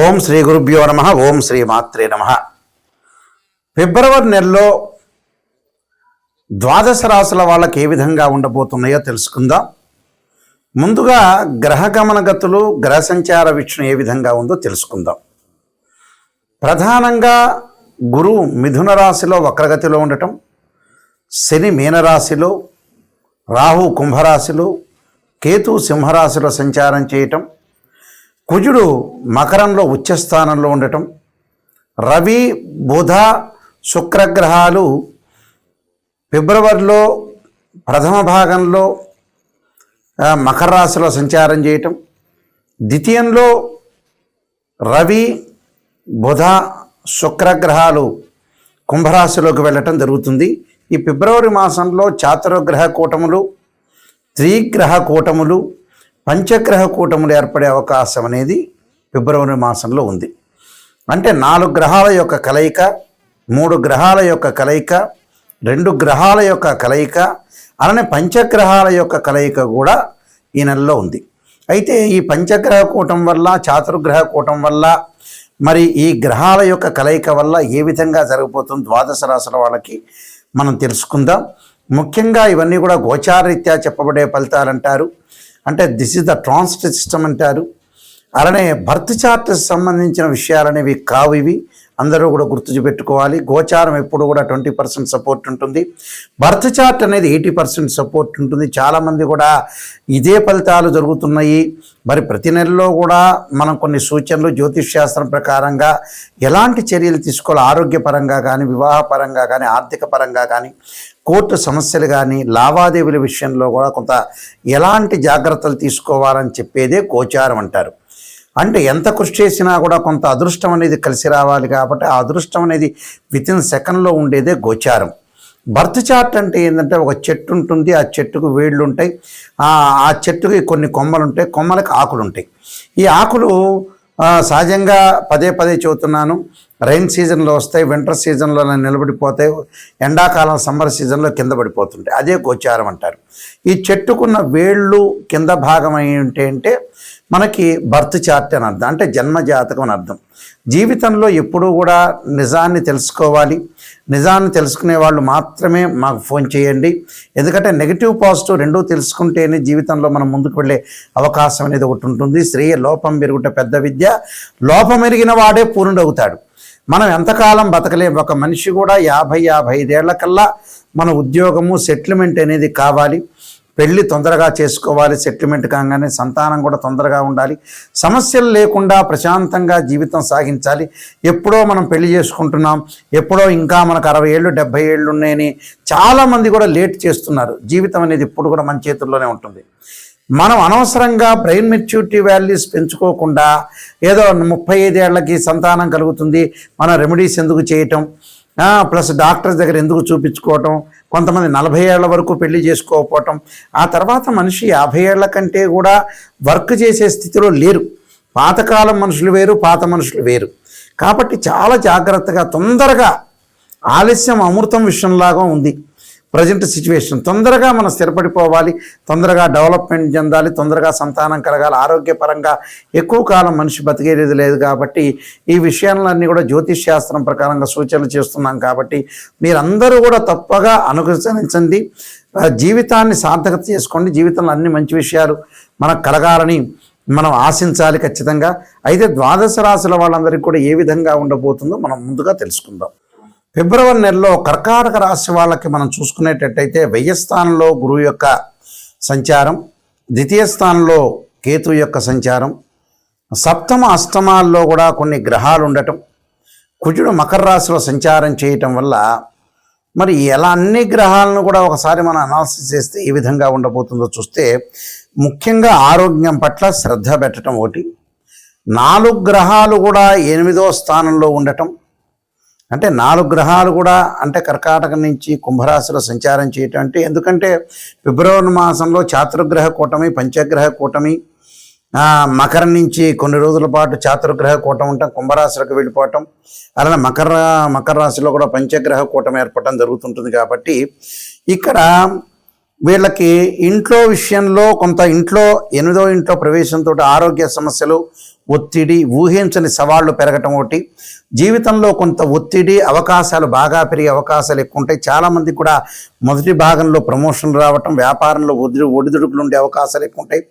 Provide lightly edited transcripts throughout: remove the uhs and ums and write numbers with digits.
ఓం శ్రీ గురుభ్యో నమ. ఓం శ్రీ మాత్రే నమ. ఫిబ్రవరి నెలలో ద్వాదశ రాశుల వాళ్ళకి ఏ విధంగా ఉండబోతున్నాయో తెలుసుకుందాం. ముందుగా గ్రహ గమనగతులు, గ్రహ సంచార వీక్షణ ఏ విధంగా ఉందో తెలుసుకుందాం. ప్రధానంగా గురువు మిథున రాశిలో వక్రగతిలో ఉండటం, శని మీనరాశిలో, రాహు కుంభరాశిలో, కేతు సింహరాశిలో సంచారం చేయటం, కుజుడు మకరంలో ఉచ్చస్థానంలో ఉండటం, రవి బుధ శుక్రగ్రహాలు ఫిబ్రవరిలో ప్రథమ భాగంలో మకర రాశిలో సంచారం చేయటం, ద్వితీయంలో రవి బుధ శుక్రగ్రహాలు కుంభరాశిలోకి వెళ్ళటం జరుగుతుంది. ఈ ఫిబ్రవరి మాసంలో చాతుర్గ్రహ కూటములు, త్రిగ్రహ కూటములు, పంచగ్రహ కూటములు ఏర్పడే అవకాశం అనేది ఫిబ్రవరి మాసంలో ఉంది. అంటే 4 గ్రహాల యొక్క కలయిక, 3 గ్రహాల యొక్క కలయిక, 2 గ్రహాల యొక్క కలయిక, అలానే పంచగ్రహాల యొక్క కలయిక కూడా ఈ నెలలో ఉంది. అయితే ఈ పంచగ్రహ కూటం వల్ల, చాతుర్గ్రహ కూటం వల్ల, మరి ఈ గ్రహాల యొక్క కలయిక వల్ల ఏ విధంగా జరగబోతుంది ద్వాదశ రాశుల వాళ్ళకి మనం తెలుసుకుందాం. ముఖ్యంగా ఇవన్నీ కూడా గోచారరీత్యా చెప్పబడే ఫలితాలు అంటారు. అంటే this is the transit system అంటారు. అలానే బర్త్ చార్ట్ సంబంధించిన విషయాలనేవి కావు. ఇవి అందరూ కూడా గుర్తుపెట్టుకోవాలి. గోచారం ఎప్పుడు కూడా 20% సపోర్ట్ ఉంటుంది, బర్త్ చార్ట్ అనేది 80% సపోర్ట్ ఉంటుంది. చాలామంది కూడా ఇదే ఫలితాలు జరుగుతున్నాయి. మరి ప్రతి నెలలో కూడా మనం కొన్ని సూచనలు జ్యోతిష్ శాస్త్రం ప్రకారంగా ఎలాంటి చర్యలు తీసుకోవాలి, ఆరోగ్యపరంగా కానీ, వివాహపరంగా కానీ, ఆర్థిక పరంగా కానీ, కోర్టు సమస్యలు కానీ, లావాదేవీల విషయంలో కూడా కొంత ఎలాంటి జాగ్రత్తలు తీసుకోవాలని చెప్పేదే గోచారం అంటారు. అంటే ఎంత కృషి చేసినా కూడా కొంత అదృష్టం అనేది కలిసి రావాలి. కాబట్టి ఆ అదృష్టం అనేది వితిన్ సెకండ్లో ఉండేదే గోచారం. బర్త్ చార్ట్ అంటే ఏంటంటే ఒక చెట్టు ఉంటుంది, ఆ చెట్టుకు వేళ్ళు ఉంటాయి, ఆ చెట్టుకి కొన్ని కొమ్మలు ఉంటాయి, కొమ్మలకు ఆకులు ఉంటాయి. ఈ ఆకులు సహజంగా పదే చెబుతున్నాను, రైన్ సీజన్లో వస్తాయి, వింటర్ సీజన్లో నిలబడిపోతాయి, ఎండాకాలం సమ్మర్ సీజన్లో కింద పడిపోతుంటాయి. అదే గోచారం అంటారు. ఈ చెట్టుకున్న వేళ్ళు కింద భాగం ఏంటి అంటే మనకి బర్త్ చార్ట్ అని అర్థం, అంటే జన్మ జాతకం అని అర్థం. జీవితంలో ఎప్పుడూ కూడా నిజాన్ని తెలుసుకోవాలి. నిజాన్ని తెలుసుకునే వాళ్ళు మాత్రమే మాకు ఫోన్ చేయండి. ఎందుకంటే నెగిటివ్ పాజిటివ్ రెండూ తెలుసుకుంటేనే జీవితంలో మనం ముందుకు వెళ్ళే అవకాశం అనేది ఒకటి ఉంటుంది. శ్రేయ లోపం పెరుగుట పెద్ద విద్య, లోపం ఎరిగిన వాడే పూర్ణుడవుతాడు. మనం ఎంతకాలం బతకలేం. ఒక మనిషి కూడా 50-55 ఏళ్ల కల్లా మన ఉద్యోగము సెటిల్మెంట్ అనేది కావాలి. పెళ్ళి తొందరగా చేసుకోవాలి, సెటిల్మెంట్ కాగానే సంతానం కూడా తొందరగా ఉండాలి, సమస్యలు లేకుండా ప్రశాంతంగా జీవితం సాగించాలి. ఎప్పుడో మనం పెళ్లి చేసుకుంటున్నాం, ఎప్పుడో ఇంకా మనకు 60 ఏళ్ళు 70 ఏళ్ళు ఉన్నాయని చాలామంది కూడా లేట్ చేస్తున్నారు. జీవితం అనేది ఇప్పుడు కూడా మన చేతుల్లోనే ఉంటుంది. మనం అనవసరంగా బ్రెయిన్ మెచ్యూరిటీ వాల్యూస్ పెంచుకోకుండా ఏదో 35 ఏళ్లకి సంతానం కలుగుతుంది, మనం రెమెడీస్ ఎందుకు చేయటం, ప్లస్ డాక్టర్స్ దగ్గర ఎందుకు చూపించుకోవటం, కొంతమంది 40 ఏళ్ల వరకు పెళ్లి చేసుకోకపోవటం, ఆ తర్వాత మనిషి 50 ఏళ్ల కంటే కూడా వర్క్ చేసే స్థితిలో లేరు. పాతకాలం మనుషులు వేరు, పాత మనుషులు వేరు. కాబట్టి చాలా జాగ్రత్తగా, తొందరగా, ఆలస్యం అమృతం విషయంలాగా ఉంది ప్రజెంట్ సిచ్యువేషన్. తొందరగా మనం స్థిరపడిపోవాలి, తొందరగా డెవలప్మెంట్ చెందాలి, తొందరగా సంతానం కలగాలి. ఆరోగ్యపరంగా ఎక్కువ కాలం మనిషి బతికేది లేదు. కాబట్టి ఈ విషయాలన్నీ కూడా జ్యోతిష్ శాస్త్రం ప్రకారంగా సూచనలు చేస్తున్నాం. కాబట్టి మీరందరూ కూడా తప్పగా అనుసరించండి, జీవితాన్ని సార్థకత చేసుకోండి. జీవితంలో అన్ని మంచి విషయాలు మనకు కలగాలని మనం ఆశించాలి ఖచ్చితంగా. అయితే ద్వాదశ రాశుల వాళ్ళందరికీ కూడా ఏ విధంగా ఉండబోతుందో మనం ముందుగా తెలుసుకుందాం. ఫిబ్రవరి నెలలో కర్కాటక రాశి వాళ్ళకి మనం చూసుకునేటట్టయితే 10వ స్థానంలో గురువు యొక్క సంచారం, ద్వితీయ స్థానంలో కేతు యొక్క సంచారం, సప్తమ అష్టమాల్లో కూడా కొన్ని గ్రహాలు ఉండటం, కుజుడు మకర రాశిలో సంచారం చేయటం వల్ల మరి ఎలా అన్ని గ్రహాలను కూడా ఒకసారి మనం అనాలిసిస్ చేస్తే ఏ విధంగా ఉండబోతుందో చూస్తే, ముఖ్యంగా ఆరోగ్యం పట్ల శ్రద్ధ పెట్టడం ఒకటి, 4 గ్రహాలు కూడా 8వ స్థానంలో ఉండటం, అంటే 4 గ్రహాలు కూడా అంటే కర్కాటక నుంచి కుంభరాశిలో సంచారం చేయటం. అంటే ఎందుకంటే ఫిబ్రవరి మాసంలో చాతుర్గ్రహ కూటమి, పంచగ్రహ కూటమి, మకరం నుంచి కొన్ని రోజుల పాటు చాతుర్గ్రహ కూటమి ఉంటాం, కుంభరాశిలోకి వెళ్ళిపోవటం, అలానే మకర రాశిలో కూడా పంచగ్రహ కూటమి ఏర్పడటం జరుగుతుంటుంది. కాబట్టి ఇక్కడ వీళ్ళకి ఇంట్లో విషయంలో కొంత ఇంట్లో 8వ ఇంట్లో ప్రవేశంతో ఆరోగ్య సమస్యలు, ఒత్తిడి, ఊహించని సవాళ్లు పెరగటం ఒకటి, జీవితంలో కొంత ఒత్తిడి, అవకాశాలు బాగా పెరిగే అవకాశాలు ఎక్కువ ఉంటాయి. చాలామంది కూడా మొదటి భాగంలో ప్రమోషన్ రావటం, వ్యాపారంలో ఒడిదుడుకులు ఉండే అవకాశాలు ఎక్కువ ఉంటాయి.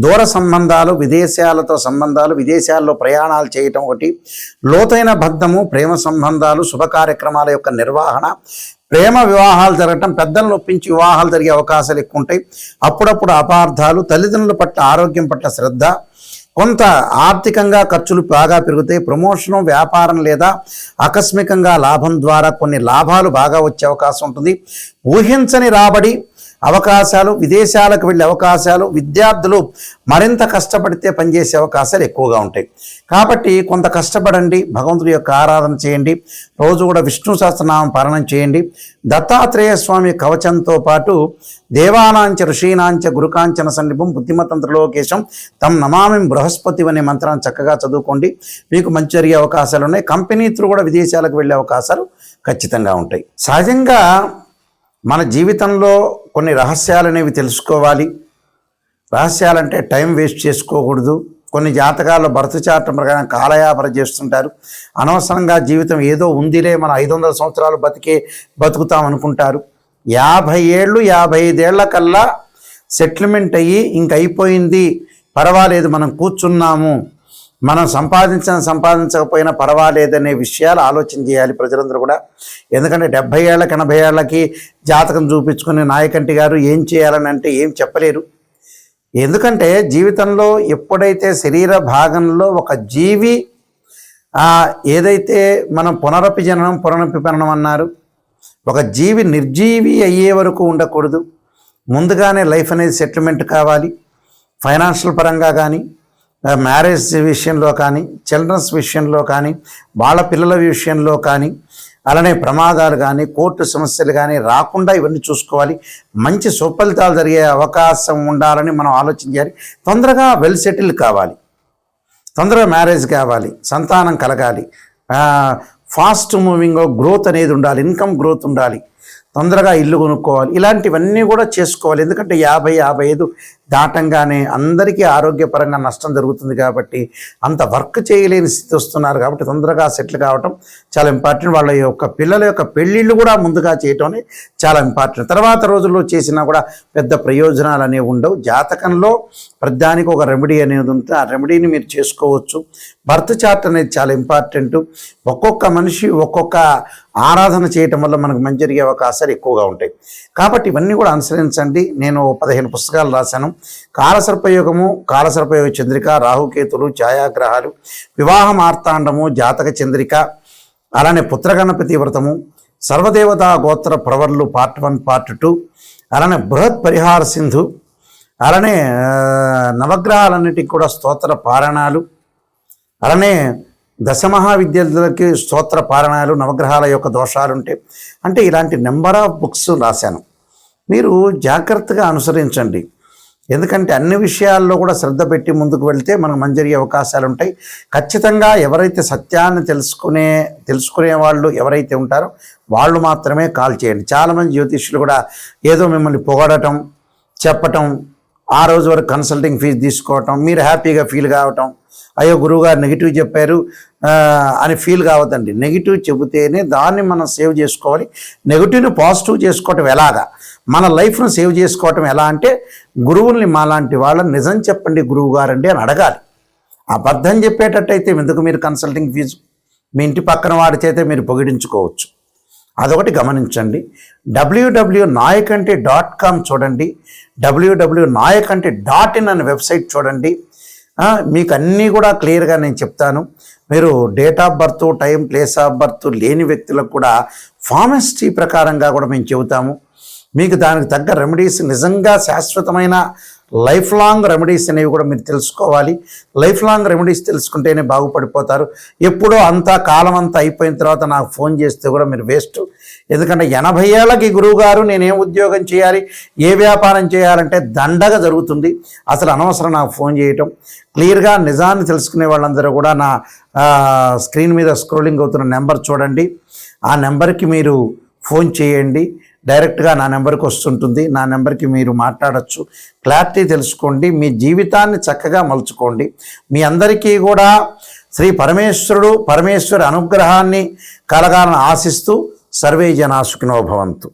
దూర సంబంధాలు, విదేశాలతో సంబంధాలు, విదేశాల్లో ప్రయాణాలు చేయటం ఒకటి, లోతైన బంధము, ప్రేమ సంబంధాలు, శుభ కార్యక్రమాల యొక్క నిర్వహణ, ప్రేమ వివాహాలు జరగటం, పెద్దలను ఒప్పించి వివాహాలు జరిగే అవకాశాలు ఎక్కువ ఉంటాయి. అప్పుడప్పుడు అపార్థాలు, తల్లిదండ్రుల పట్ల ఆరోగ్యం పట్ల శ్రద్ధ, కొంత ఆర్థికంగా ఖర్చులు బాగా పెరుగుతాయి. ప్రమోషను, వ్యాపారం లేదా ఆకస్మికంగా లాభం ద్వారా కొన్ని లాభాలు బాగా వచ్చే అవకాశం ఉంటుంది. ఊహించని రాబడి అవకాశాలు, విదేశాలకు వెళ్ళే అవకాశాలు, విద్యార్థులు మరింత కష్టపడితే పనిచేసే అవకాశాలు ఎక్కువగా ఉంటాయి. కాబట్టి కొంత కష్టపడండి, భగవంతుడి యొక్క ఆరాధన చేయండి, రోజు కూడా విష్ణు సహస్రనామం పారాయణం చేయండి. దత్తాత్రేయ స్వామి కవచంతో పాటు దేవానాంచ ఋషీనాంచ గురుకాంచన సన్నిభం బుద్ధిమతంత్రలోకేశం తం నమామి బృహస్పతి అనే మంత్రాన్ని చక్కగా చదువుకోండి. మీకు మంచి జరిగే అవకాశాలు ఉన్నాయి. కంపెనీ త్రూ కూడా విదేశాలకు వెళ్ళే అవకాశాలు ఖచ్చితంగా ఉంటాయి. సహజంగా మన జీవితంలో కొన్ని రహస్యాలు అనేవి తెలుసుకోవాలి. రహస్యాలంటే టైం వేస్ట్ చేసుకోకూడదు. కొన్ని జాతకాల్లో భర్త చాటం ప్రకారం కాలయాపన చేస్తుంటారు. అనవసరంగా జీవితం ఏదో ఉందిలే, మనం 500 సంవత్సరాలు బతుకుతాం అనుకుంటారు. 50 ఏళ్ళు 55 ఏళ్ల కల్లా సెటిల్మెంట్ అయ్యి ఇంక అయిపోయింది, పర్వాలేదు, మనం కూర్చున్నాము, మనం సంపాదించకపోయినా పర్వాలేదనే విషయాలు ఆలోచన చేయాలి ప్రజలందరూ కూడా. ఎందుకంటే 70 ఏళ్ళకి 80 ఏళ్ళకి జాతకం చూపించుకుని నాయకంటి గారు ఏం చేయాలని అంటే ఏం చెప్పలేరు. ఎందుకంటే జీవితంలో ఎప్పుడైతే శరీర భాగంలో ఒక జీవి ఏదైతే మనం పునరపి జననం పునరపి మరణం అన్నారు, ఒక జీవి నిర్జీవి అయ్యే వరకు ఉండకూడదు. ముందుగానే లైఫ్ అనేది సెటిల్మెంట్ కావాలి. ఫైనాన్షియల్ పరంగా కానీ, మ్యారేజ్ విషయంలో కానీ, చిల్డ్రన్స్ విషయంలో కానీ, వాళ్ళ పిల్లల విషయంలో కానీ, అలానే ప్రమాదాలు కానీ, కోర్టు సమస్యలు కానీ రాకుండా ఇవన్నీ చూసుకోవాలి. మంచి సుఫలితాలు జరిగే అవకాశం ఉండాలని మనం ఆలోచించాలి. తొందరగా వెల్ సెటిల్ కావాలి, తొందరగా మ్యారేజ్ కావాలి, సంతానం కలగాలి, ఫాస్ట్ మూవింగ్ గ్రోత్ అనేది ఉండాలి, ఇన్కమ్ గ్రోత్ ఉండాలి, తొందరగా ఇల్లు కొనుక్కోవాలి. ఇలాంటివన్నీ కూడా చేసుకోవాలి. ఎందుకంటే 50-55 దాటంగానే అందరికీ ఆరోగ్యపరంగా నష్టం జరుగుతుంది. కాబట్టి అంత వర్క్ చేయలేని స్థితి వస్తున్నారు. కాబట్టి తొందరగా సెటిల్ కావటం చాలా ఇంపార్టెంట్. వాళ్ళ యొక్క పిల్లల యొక్క పెళ్ళిళ్ళు కూడా ముందుగా చేయటం అనేది చాలా ఇంపార్టెంట్. తర్వాత రోజుల్లో చేసినా కూడా పెద్ద ప్రయోజనాలు అనేవి ఉండవు. జాతకంలో ప్రతిదానికి ఒక రెమెడీ అనేది ఉంటుంది. ఆ రెమెడీని మీరు చేసుకోవచ్చు. బర్త్ చార్ట్ అనేది చాలా ఇంపార్టెంట్. ఒక్కొక్క మనిషి ఒక్కొక్క ఆరాధన చేయటం వల్ల మనకు మంచి జరిగే అవకాశాలు ఎక్కువగా ఉంటాయి. కాబట్టి ఇవన్నీ కూడా అనుసరించండి. నేను 15 పుస్తకాలు రాశాను. కాలసర్పయోగము, కాలసర్పయోగ చంద్రిక, రాహుకేతులు, ఛాయాగ్రహాలు, వివాహ మార్తాండము, జాతక చంద్రిక, అలానే పుత్రగణపతి వ్రతము, సర్వదేవతా గోత్ర ప్రవర్లు పార్ట్ 1 పార్ట్ 2, అలానే బృహత్ పరిహార సింధు, అలానే నవగ్రహాలన్నిటికీ కూడా స్తోత్ర పారాయణాలు, అలానే దశమహావిద్యలకి స్తోత్ర పారాయణాలు, నవగ్రహాల యొక్క దోషాలుంటే అంటే ఇలాంటి నెంబర్ ఆఫ్ బుక్స్ రాశాను. మీరు జాగ్రత్తగా అనుసరించండి. ఎందుకంటే అన్ని విషయాల్లో కూడా శ్రద్ధ పెట్టి ముందుకు వెళ్తే మనకు మంచి జరిగే అవకాశాలు ఉంటాయి. ఖచ్చితంగా ఎవరైతే సత్యాన్ని తెలుసుకునే వాళ్ళు ఎవరైతే ఉంటారో వాళ్ళు మాత్రమే కాల్ చేయండి. చాలామంది జ్యోతిష్యులు కూడా ఏదో మిమ్మల్ని పొగడటం, చెప్పటం, ఆ రోజు వరకు కన్సల్టింగ్ ఫీజు తీసుకోవటం, మీరు హ్యాపీగా ఫీల్ కావటం, అయ్యో గురువుగారు నెగిటివ్ చెప్పారు అని ఫీల్ కావద్దండి. నెగిటివ్ చెబితేనే దాన్ని మనం సేవ్ చేసుకోవాలి. నెగిటివ్ని పాజిటివ్ చేసుకోవటం ఎలాగా, మన లైఫ్ను సేవ్ చేసుకోవటం ఎలా అంటే గురువుల్ని మాలాంటి వాళ్ళని నిజం చెప్పండి గురువు గారండి అని అడగాలి. అబద్ధం చెప్పేటట్టయితే ఎందుకు మీరు కన్సల్టింగ్ ఫీజు? మీ ఇంటి పక్కన వాడి చేతే మీరు పొగిడించుకోవచ్చు. అదొకటి గమనించండి. www.nayakanti.com చూడండి, www.nayakanti.in అనే వెబ్సైట్ చూడండి. మీకు అన్నీ కూడా క్లియర్గా నేను చెప్తాను. మీరు date of birth, time, place of birth లేని వ్యక్తులకు కూడా ఫార్మసిటీ ప్రకారంగా కూడా మేము చెబుతాము. మీకు దానికి తగ్గ రెమెడీస్, నిజంగా శాశ్వతమైన లైఫ్ లాంగ్ రెమెడీస్ అనేవి కూడా మీరు తెలుసుకోవాలి. లైఫ్ లాంగ్ రెమెడీస్ తెలుసుకుంటేనే బాగుపడిపోతారు. ఎప్పుడో అంతా కాలం అంతా అయిపోయిన తర్వాత నాకు ఫోన్ చేస్తే కూడా మీరు వేస్ట్. ఎందుకంటే 80 ఏళ్ళకి గురువు గారు నేనేం ఉద్యోగం చేయాలి, ఏ వ్యాపారం చేయాలంటే దండగా జరుగుతుంది. అసలు అనవసరం నాకు ఫోన్ చేయటం. క్లియర్గా నిజాన్ని తెలుసుకునే వాళ్ళందరూ కూడా నా స్క్రీన్ మీద స్క్రోలింగ్ అవుతున్న నెంబర్ చూడండి. ఆ నెంబర్కి మీరు ఫోన్ చేయండి. డైరెక్ట్గా నా నెంబర్కి వస్తుంటుంది. నా నెంబర్కి మీరు మాట్లాడచ్చు, క్లారిటీ తెలుసుకోండి, మీ జీవితాన్ని చక్కగా మలుచుకోండి. మీ అందరికీ కూడా శ్రీ పరమేశ్వరుడు పరమేశ్వరి అనుగ్రహాన్ని కలగాలని ఆశిస్తూ సర్వే జనా సుఖినో భవంతు.